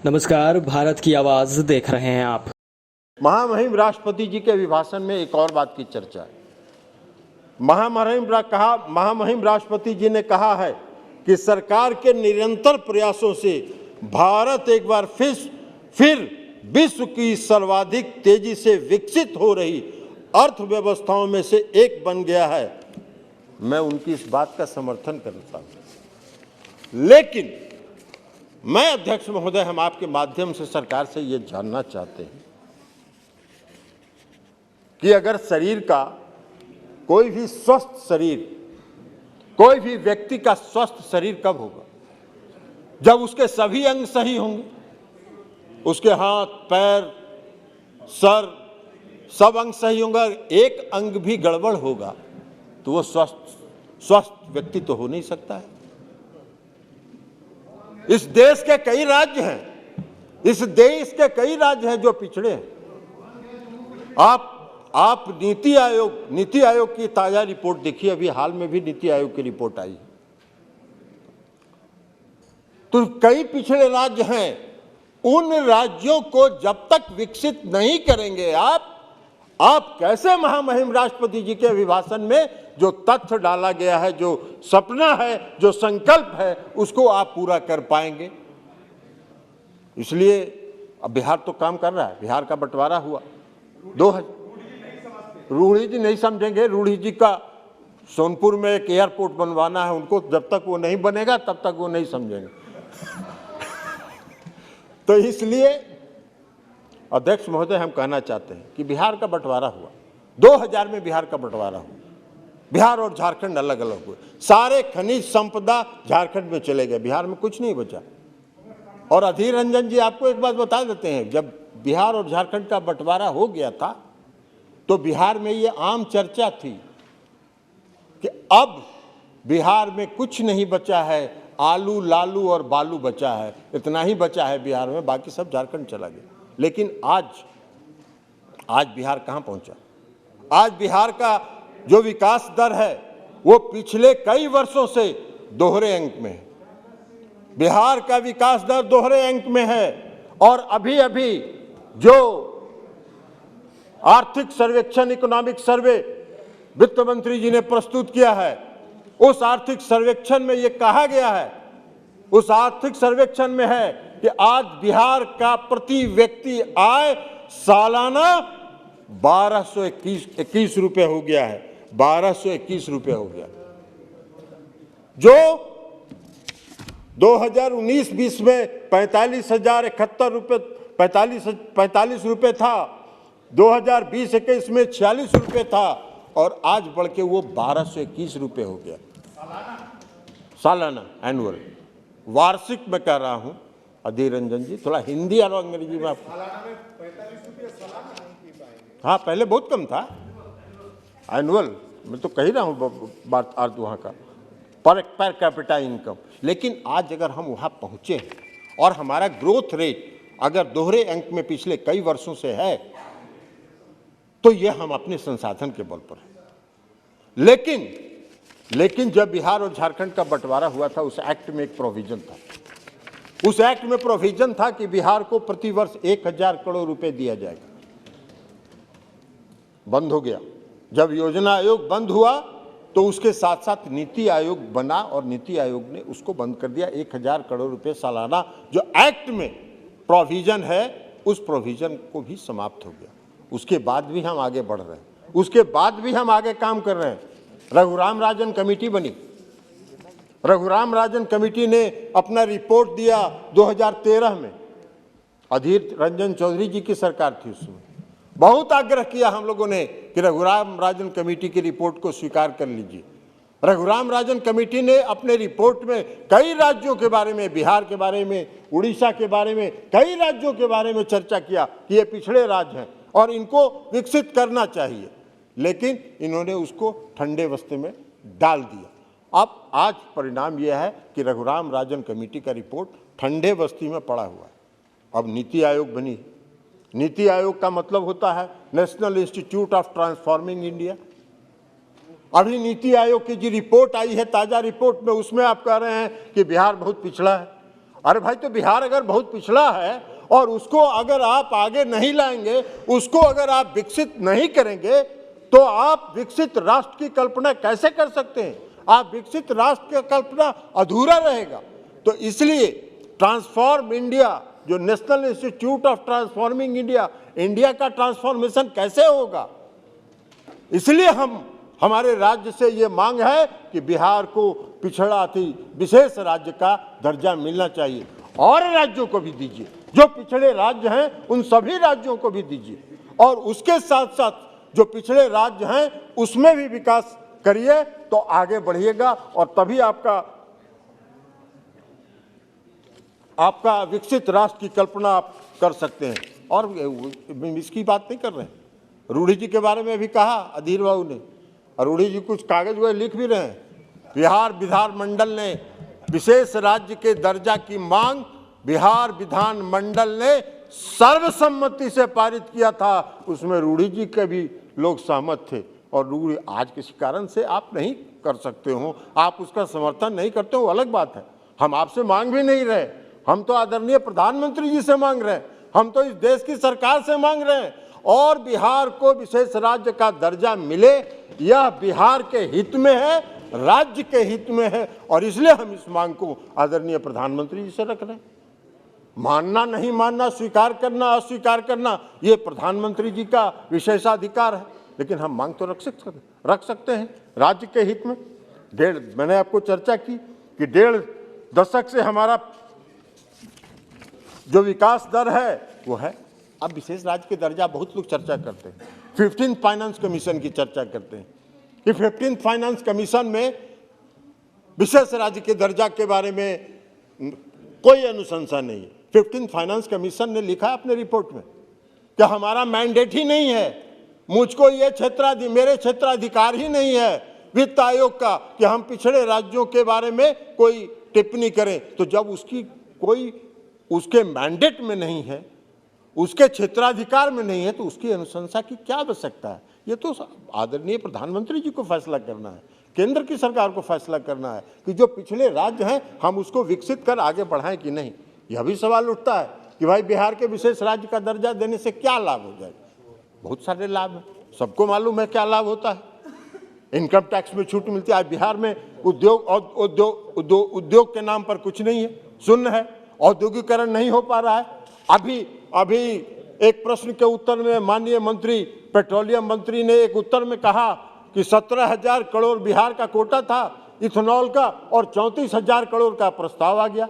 नमस्कार, भारत की आवाज देख रहे हैं आप। महामहिम राष्ट्रपति जी के अभिभाषण में एक और बात की चर्चा है। महामहिम राष्ट्रपति जी ने कहा है कि सरकार के निरंतर प्रयासों से भारत एक बार फिर विश्व की सर्वाधिक तेजी से विकसित हो रही अर्थव्यवस्थाओं में से एक बन गया है। मैं उनकी इस बात का समर्थन करता हूं, लेकिन मैं अध्यक्ष महोदय, हम आपके माध्यम से सरकार से ये जानना चाहते हैं कि अगर शरीर का कोई भी स्वस्थ शरीर, कोई भी व्यक्ति का स्वस्थ शरीर कब होगा? जब उसके सभी अंग सही होंगे, उसके हाथ, पैर, सर, सब अंग सही होंगे। एक अंग भी गड़बड़ होगा तो वो स्वस्थ व्यक्ति तो हो नहीं सकता है। इस देश के कई राज्य हैं, जो पिछड़े हैं। आप नीति आयोग की ताजा रिपोर्ट देखिए, अभी हाल में भी नीति आयोग की रिपोर्ट आई है, तो कई पिछड़े राज्य हैं। उन राज्यों को जब तक विकसित नहीं करेंगे आप कैसे महामहिम राष्ट्रपति जी के अभिभाषण में जो तथ्य डाला गया है, जो सपना है, जो संकल्प है, उसको आप पूरा कर पाएंगे? इसलिए अब बिहार तो काम कर रहा है। बिहार का बंटवारा हुआ, रूढ़ी जी नहीं समझेंगे। रूढ़ी जी का सोनपुर में एक एयरपोर्ट बनवाना है, उनको जब तक वो नहीं बनेगा तब तक वो नहीं समझेंगे। तो इसलिए अध्यक्ष महोदय, हम कहना चाहते हैं कि बिहार का बंटवारा हुआ, 2000 में बिहार का बंटवारा हुआ। बिहार और झारखंड अलग अलग हुए, सारे खनिज संपदा झारखंड में चले गए, बिहार में कुछ नहीं बचा। और अधीर रंजन जी, आपको एक बात बता देते हैं, जब बिहार और झारखंड का बंटवारा हो गया था तो बिहार में ये आम चर्चा थी कि अब बिहार में कुछ नहीं बचा है, आलू, लालू और बालू बचा है, इतना ही बचा है बिहार में, बाकी सब झारखंड चला गया। लेकिन आज बिहार कहाँ पहुंचा? आज बिहार का जो विकास दर है वो पिछले कई वर्षों से दोहरे अंक में है। बिहार का विकास दर दोहरे अंक में है। और अभी जो आर्थिक सर्वेक्षण, इकोनॉमिक सर्वे वित्त मंत्री जी ने प्रस्तुत किया है, उस आर्थिक सर्वेक्षण में ये कहा गया है, उस आर्थिक सर्वेक्षण में है कि आज बिहार का प्रति व्यक्ति आय सालाना 1221 रुपये हो गया है। 1221 रुपये हो गया, जो 2019-20 में 45,071 रुपये 45 रुपये था, 2020-21 में 46 रुपये था, और आज बढ़ के वो 1221 रुपये हो गया सालाना, एनुअल। वार्षिक में कह रहा हूं अधीर रंजन जी, थोड़ा हिंदी और अंग्रेजी में आपको। हाँ, पहले बहुत कम था एनुअल, मैं तो कह रहा हूँ बात अर्थ वहाँ का पर कैपिटा इनकम। लेकिन आज अगर हम वहाँ पहुँचे और हमारा ग्रोथ रेट अगर दोहरे अंक में पिछले कई वर्षों से है, तो ये हम अपने संसाधन के बल पर है। लेकिन जब बिहार और झारखंड का बंटवारा हुआ था, उस एक्ट में एक प्रोविजन था। उस एक्ट में प्रोविजन था कि बिहार को प्रतिवर्ष 1000 करोड़ रुपए दिया जाएगा। बंद हो गया। जब योजना आयोग बंद हुआ तो उसके साथ साथ नीति आयोग बना और नीति आयोग ने उसको बंद कर दिया। 1000 करोड़ रुपए सालाना जो एक्ट में प्रोविजन है, उस प्रोविजन को भी समाप्त हो गया। उसके बाद भी हम आगे बढ़ रहे हैं, उसके बाद भी हम आगे काम कर रहे हैं। रघुराम राजन कमेटी बनी। रघुराम राजन कमेटी ने अपना रिपोर्ट दिया 2013 में। अधीर रंजन चौधरी जी की सरकार थी उसमें। बहुत आग्रह किया हम लोगों ने कि रघुराम राजन कमेटी की रिपोर्ट को स्वीकार कर लीजिए। रघुराम राजन कमेटी ने अपने रिपोर्ट में कई राज्यों के बारे में, बिहार के बारे में, उड़ीसा के बारे में, कई राज्यों के बारे में चर्चा किया कि ये पिछड़े राज्य हैं और इनको विकसित करना चाहिए। लेकिन इन्होंने उसको ठंडे बस्ते में डाल दिया। अब आज परिणाम यह है कि रघुराम राजन कमेटी का रिपोर्ट ठंडे बस्ती में पड़ा हुआ है। अब नीति आयोग बनी। नीति आयोग का मतलब होता है national institute of transforming India. अभी नीति आयोग की जो रिपोर्ट आई है, ताजा रिपोर्ट में, उसमें आप कह रहे हैं कि बिहार बहुत पिछड़ा है। अरे भाई, तो बिहार अगर बहुत पिछड़ा है और उसको अगर आप आगे नहीं लाएंगे, उसको अगर आप विकसित नहीं करेंगे, तो आप विकसित राष्ट्र की कल्पना कैसे कर सकते हैं? आप विकसित राष्ट्र की कल्पना अधूरा रहेगा। तो इसलिए ट्रांसफॉर्म इंडिया, जो national institute of transforming India, India का ट्रांसफॉर्मेशन कैसे होगा? इसलिए हमारे राज्य से ये मांग है कि बिहार को पिछड़ा थी विशेष राज्य का दर्जा मिलना चाहिए, और राज्यों को भी दीजिए, जो पिछड़े राज्य हैं उन सभी राज्यों को भी दीजिए, और उसके साथ साथ जो पिछड़े राज्य हैं उसमें भी विकास करिए, तो आगे बढ़िएगा और तभी आपका विकसित राष्ट्र की कल्पना आप कर सकते हैं। और इसकी बात नहीं कर रहे हैं, रूढ़ी जी के बारे में भी कहा अधीर बाबू ने, और रूढ़ी जी कुछ कागज वो लिख भी रहे हैं। बिहार विधानमंडल ने विशेष राज्य के दर्जा की मांग बिहार विधानमंडल ने सर्वसम्मति से पारित किया था, उसमें रूढ़ी जी के भी लोग सहमत थे। और रूढ़ी आज किसी कारण से आप नहीं कर सकते हो, आप उसका समर्थन नहीं करते हो, अलग बात है। हम आपसे मांग भी नहीं रहे, हम तो आदरणीय प्रधानमंत्री जी से मांग रहे हैं, हम तो इस देश की सरकार से मांग रहे हैं, और बिहार को विशेष राज्य का दर्जा मिले, यह बिहार के हित में है, राज्य के हित में है, और इसलिए हम इस मांग को आदरणीय प्रधानमंत्री जी से रख रहे हैं। मानना नहीं मानना, स्वीकार करना अस्वीकार करना, ये प्रधानमंत्री जी का विशेषाधिकार है, लेकिन हम मांग तो रख सकते हैं राज्य के हित में। मैंने आपको चर्चा की कि 1.5 दशक से हमारा जो विकास दर है वो है। अब विशेष राज्य के दर्जा बहुत लोग चर्चा करते हैं, 15th फाइनेंस कमीशन की चर्चा करते हैं कि 15th फाइनेंस कमीशन में विशेष राज्य के दर्जा के बारे में कोई अनुशंसा नहीं है। 15th फाइनेंस कमीशन ने लिखा है अपने रिपोर्ट में कि हमारा मैंडेट ही नहीं है, मुझको ये मेरे क्षेत्राधिकार ही नहीं है वित्त आयोग का कि हम पिछड़े राज्यों के बारे में कोई टिप्पणी करें। तो जब उसके मैंडेट में नहीं है, उसके क्षेत्राधिकार में नहीं है, तो उसकी अनुशंसा की क्या आवश्यकता है? ये तो आदरणीय प्रधानमंत्री जी को फैसला करना है, केंद्र की सरकार को फैसला करना है कि जो पिछले राज्य हैं हम उसको विकसित कर आगे बढ़ाएं कि नहीं। यह भी सवाल उठता है कि भाई बिहार के विशेष राज्य का दर्जा देने से क्या लाभ हो जाएगा? बहुत सारे लाभ हैं, सबको मालूम है क्या लाभ होता है। इनकम टैक्स में छूट मिलती है। आज बिहार में उद्योग के नाम पर कुछ नहीं है, शून्य है, औद्योगिकरण नहीं हो पा रहा है। अभी एक प्रश्न के उत्तर में माननीय मंत्री, पेट्रोलियम मंत्री ने एक उत्तर में कहा कि 17,000 करोड़ बिहार का कोटा था इथेनॉल का, और 34,000 करोड़ का प्रस्ताव आ गया।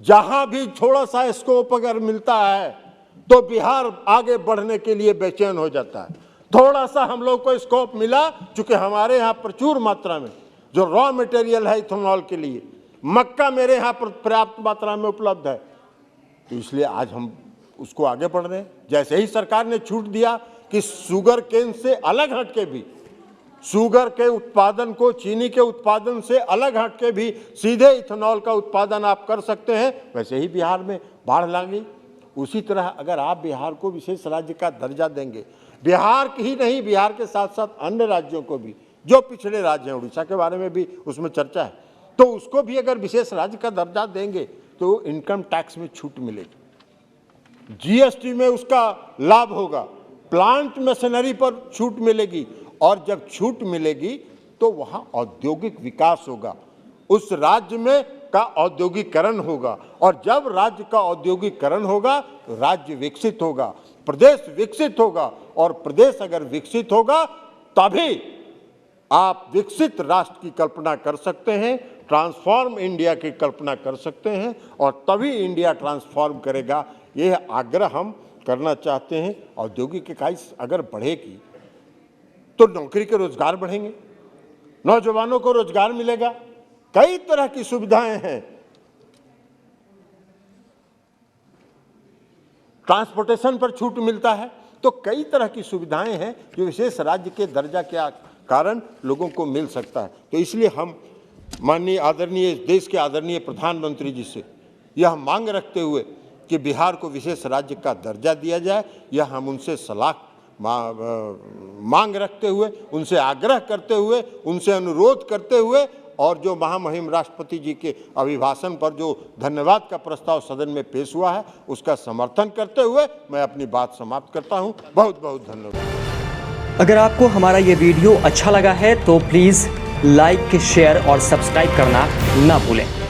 जहां भी थोड़ा सा स्कोप अगर मिलता है तो बिहार आगे बढ़ने के लिए बेचैन हो जाता है। थोड़ा सा हम लोग को स्कोप मिला, चूंकि हमारे यहाँ प्रचुर मात्रा में जो रॉ मटेरियल है इथेनॉल के लिए, मक्का मेरे यहाँ पर पर्याप्त मात्रा में उपलब्ध है, तो इसलिए आज हम उसको आगे बढ़ रहे हैं। जैसे ही सरकार ने छूट दिया कि शुगर केन से अलग हटके भी, शुगर के उत्पादन को चीनी के उत्पादन से अलग हटके भी सीधे इथेनॉल का उत्पादन आप कर सकते हैं, वैसे ही बिहार में बाढ़ लगी। उसी तरह अगर आप बिहार को विशेष राज्य का दर्जा देंगे, बिहार की ही नहीं, बिहार के साथ साथ अन्य राज्यों को भी, जो पिछड़े राज्य हैं, उड़ीसा के बारे में भी उसमें चर्चा है, तो उसको भी अगर विशेष राज्य का दर्जा देंगे तो इनकम टैक्स में छूट मिलेगी, जीएसटी में उसका लाभ होगा, प्लांट मशीनरी पर छूट मिलेगी, और जब छूट मिलेगी तो वहां औद्योगिक विकास होगा, उस राज्य में का औद्योगिकरण होगा, और जब राज्य का औद्योगिकरण होगा तो राज्य विकसित होगा, प्रदेश विकसित होगा, और प्रदेश अगर विकसित होगा तभी आप विकसित राष्ट्र की कल्पना कर सकते हैं, ट्रांसफॉर्म इंडिया की कल्पना कर सकते हैं, और तभी इंडिया ट्रांसफॉर्म करेगा। यह आग्रह हम करना चाहते हैं। औद्योगिक इकाई अगर बढ़ेगी तो नौकरी के रोजगार बढ़ेंगे, नौजवानों को रोजगार मिलेगा, कई तरह की सुविधाएं हैं, ट्रांसपोर्टेशन पर छूट मिलता है, तो कई तरह की सुविधाएं हैं जो विशेष राज्य के दर्जा के कारण लोगों को मिल सकता है। तो इसलिए हम माननीय आदरणीय देश के आदरणीय प्रधानमंत्री जी से यह मांग रखते हुए कि बिहार को विशेष राज्य का दर्जा दिया जाए, यह हम उनसे सलाह मांग रखते हुए, उनसे आग्रह करते हुए, उनसे अनुरोध करते हुए, और जो महामहिम राष्ट्रपति जी के अभिभाषण पर जो धन्यवाद का प्रस्ताव सदन में पेश हुआ है, उसका समर्थन करते हुए मैं अपनी बात समाप्त करता हूं। बहुत बहुत धन्यवाद। अगर आपको हमारा ये वीडियो अच्छा लगा है तो प्लीज़ लाइक, शेयर और सब्सक्राइब करना ना भूलें।